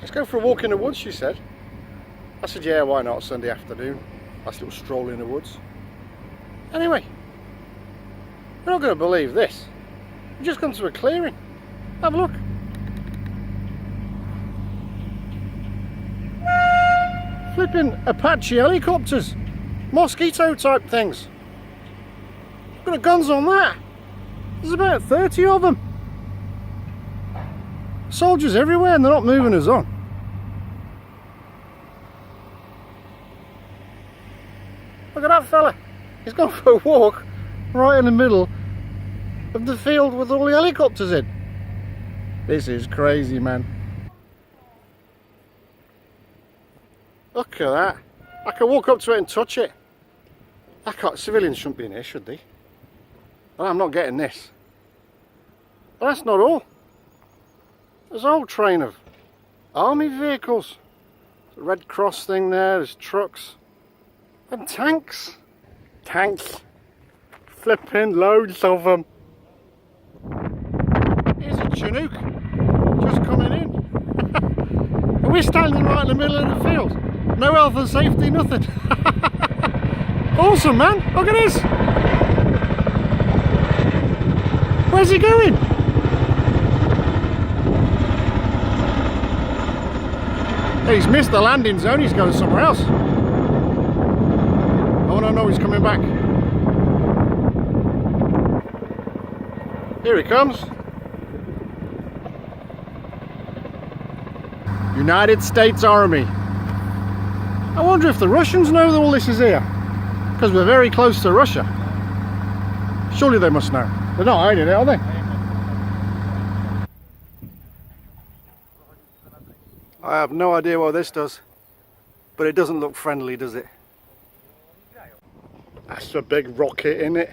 Let's go for a walk in the woods, she said. I said, yeah, why not, Sunday afternoon. Nice little stroll in the woods. Anyway, you're not going to believe this. We've just gone to a clearing. Have a look. Flipping Apache helicopters. Mosquito type things. Got a guns on that. There's about 30 of them. Soldiers everywhere and they're not moving us on. Look at that fella. He's gone for a walk right in the middle of the field with all the helicopters in. This is crazy, man. Look at that. I can walk up to it and touch it. I can't, civilians shouldn't be in here, should they? Well, I'm not getting this. But that's not all. There's a whole train of army vehicles. There's a Red Cross thing there, there's trucks. And tanks. Tanks. Flipping loads of them. Here's a Chinook. Just coming in. And we're standing right in the middle of the field. No health and safety, nothing. Awesome, man. Look at this. Where's he going? He's missed the landing zone. He's going somewhere else. Oh no, he's coming back. Here he comes. United States Army. I wonder if the Russians know that all this is here. Because we're very close to Russia. Surely they must know. They're not hiding it, are they? I have no idea what this does. But it doesn't look friendly, does it? That's a big rocket, isn't it?